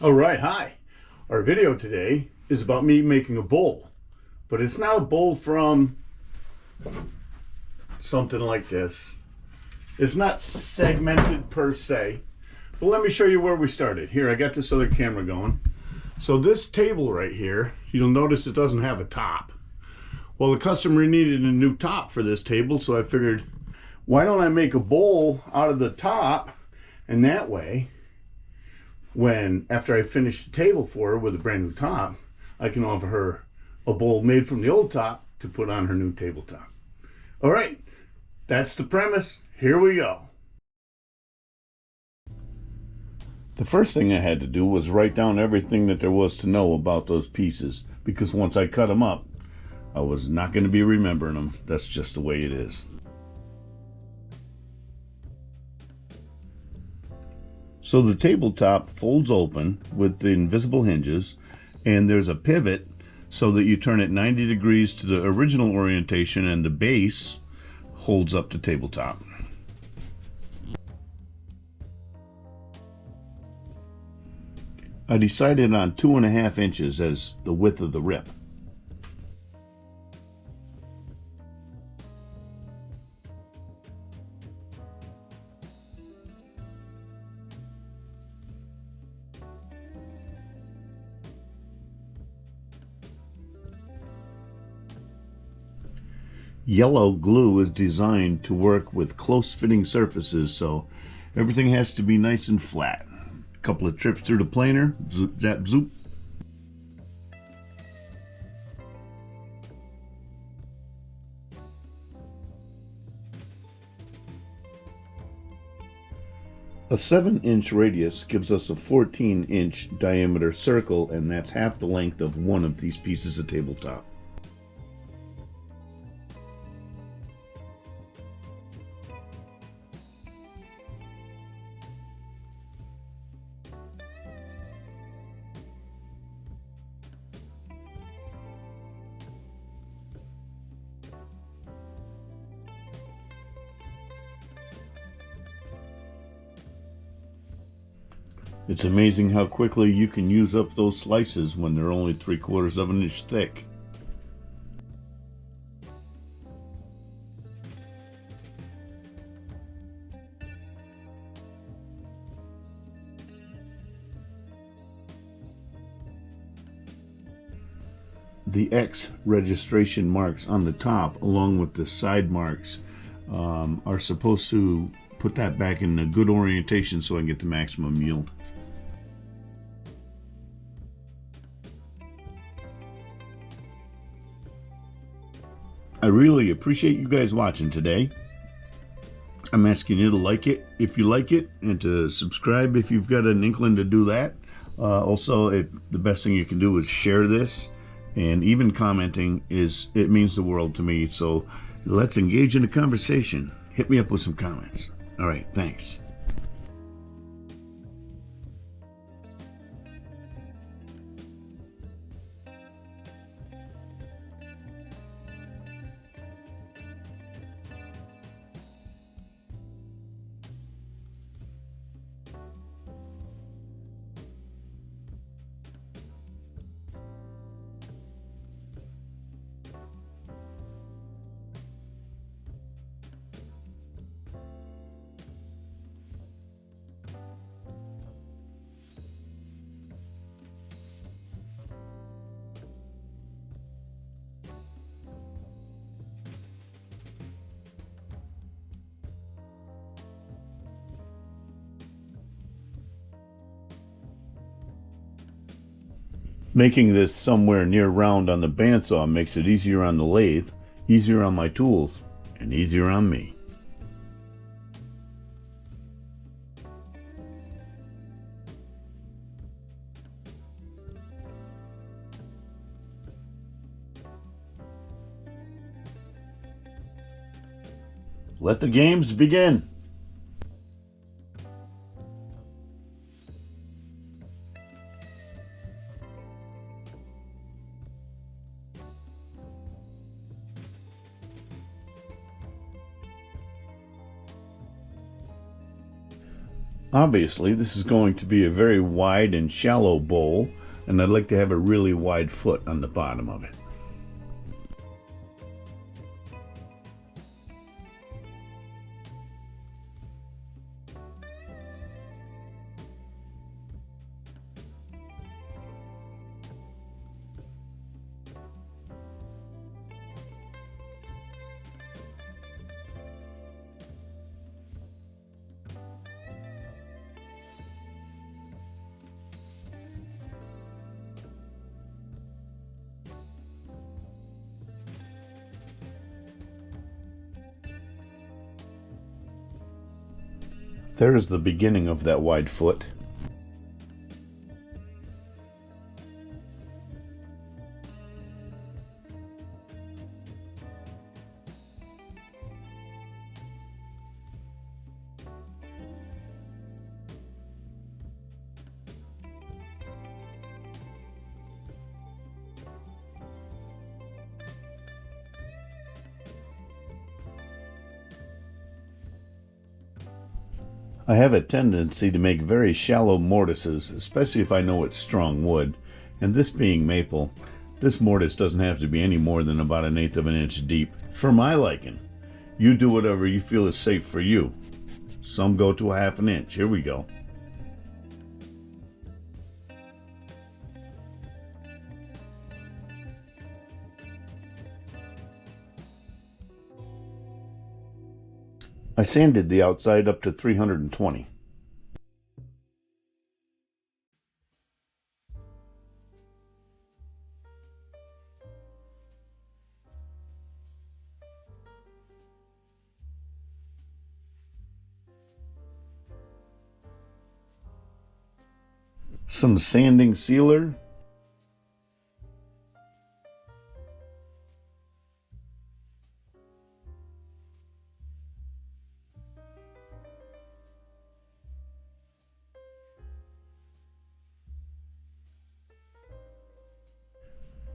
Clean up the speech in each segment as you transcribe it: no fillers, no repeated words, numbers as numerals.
All right, hi. Our video today is about me making a bowl, but it's not a bowl from something like this. It's not segmented per se, but let me show you where we started. Here, I got this other camera going. So this table right here, you'll notice it doesn't have a top. Well, the customer needed a new top for this table, so I figured, why don't I make a bowl out of the top, and that way when after I finish the table for her with a brand new top, I can offer her a bowl made from the old top to put on her new tabletop. All right, that's the premise. Here we go. The first thing I had to do was write down everything that there was to know about those pieces, because once I cut them up, I was not going to be remembering them. That's just the way it is. So the tabletop folds open with the invisible hinges, and there's a pivot so that you turn it 90 degrees to the original orientation, and the base holds up the tabletop. I decided on 2.5 inches as the width of the rip. Yellow glue is designed to work with close fitting surfaces, so everything has to be nice and flat. A couple of trips through the planer, zoop, zap, zoop. A 7-inch radius gives us a 14-inch diameter circle, and that's half the length of one of these pieces of tabletop. It's amazing how quickly you can use up those slices when they're only 3/4 of an inch thick. The X registration marks on the top, along with the side marks, are supposed to put that back in a good orientation so I can get the maximum yield. I really appreciate you guys watching today. I'm asking you to like it if you like it, and to subscribe if you've got an inkling to do that. Also, the best thing you can do is share this, and even commenting it means the world to me. So let's engage in a conversation. Hit me up with some comments. All right, thanks. Making this somewhere near round on the bandsaw makes it easier on the lathe, easier on my tools, and easier on me. Let the games begin. Obviously, this is going to be a very wide and shallow bowl, and I'd like to have a really wide foot on the bottom of it. There's the beginning of that wide foot. I have a tendency to make very shallow mortises, especially if I know it's strong wood, and this being maple, this mortise doesn't have to be any more than about 1/8 of an inch deep, for my liking. You do whatever you feel is safe for you. Some go to 1/2 an inch. Here we go. I sanded the outside up to 320. Some sanding sealer.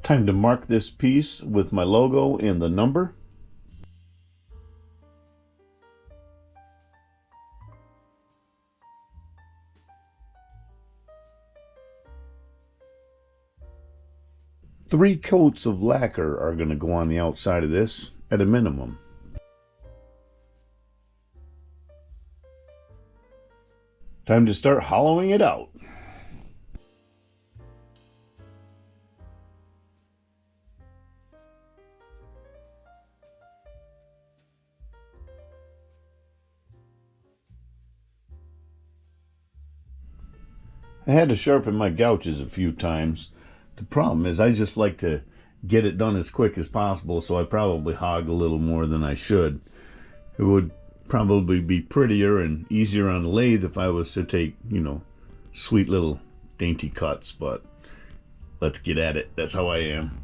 Time to mark this piece with my logo and the number. Three coats of lacquer are going to go on the outside of this at a minimum. Time to start hollowing it out. I had to sharpen my gouges a few times. The problem is I just like to get it done as quick as possible, so I probably hog a little more than I should. It would probably be prettier and easier on the lathe if I was to take, sweet little dainty cuts, but let's get at it. That's how I am.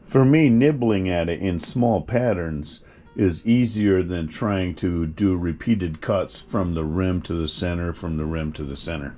For me, nibbling at it in small patterns is easier than trying to do repeated cuts from the rim to the center, from the rim to the center.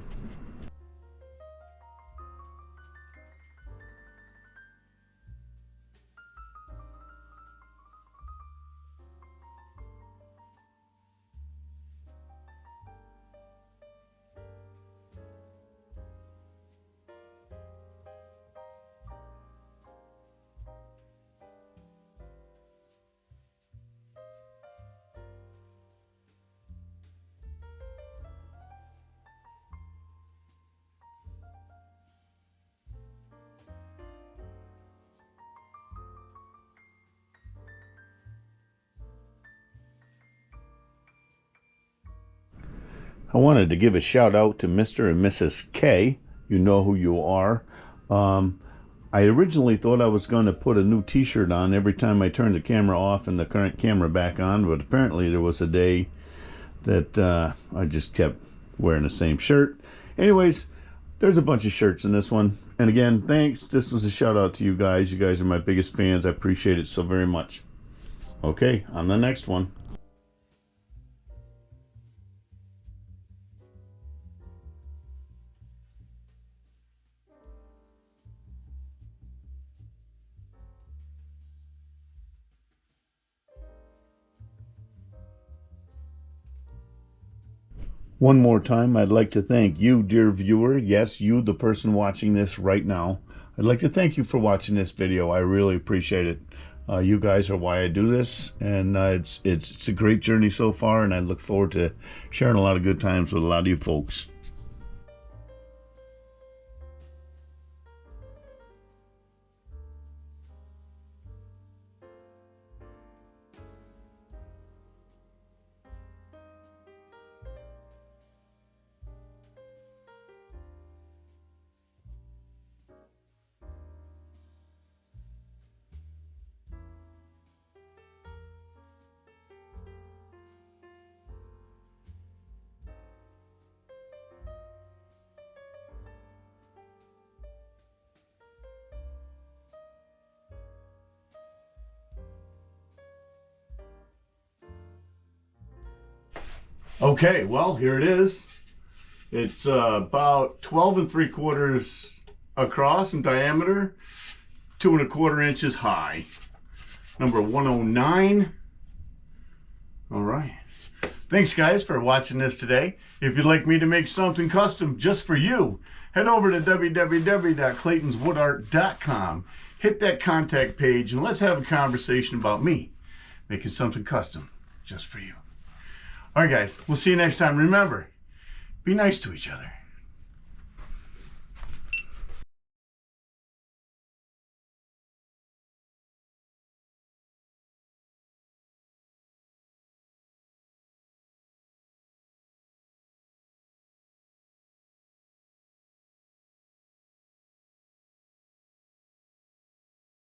I wanted to give a shout out to Mr. and Mrs. K. you know who you are. I originally thought I was going to put a new t-shirt on every time I turned the camera off and the current camera back on, but apparently there was a day that I just kept wearing the same shirt. Anyways, there's a bunch of shirts in this one. And again, thanks. This was a shout out to you guys. You guys are my biggest fans. I appreciate it so very much. Okay, on the next one. One more time, I'd like to thank you, dear viewer. Yes, you, the person watching this right now. I'd like to thank you for watching this video. I really appreciate it. You guys are why I do this, and it's a great journey so far, and I look forward to sharing a lot of good times with a lot of you folks. Okay, well, here it is. It's about 12 3/4 across in diameter, 2 1/4 inches high. Number 109. All right. Thanks, guys, for watching this today. If you'd like me to make something custom just for you, head over to www.claytonswoodart.com. Hit that contact page, and let's have a conversation about me making something custom just for you. All right, guys, we'll see you next time. Remember, be nice to each other.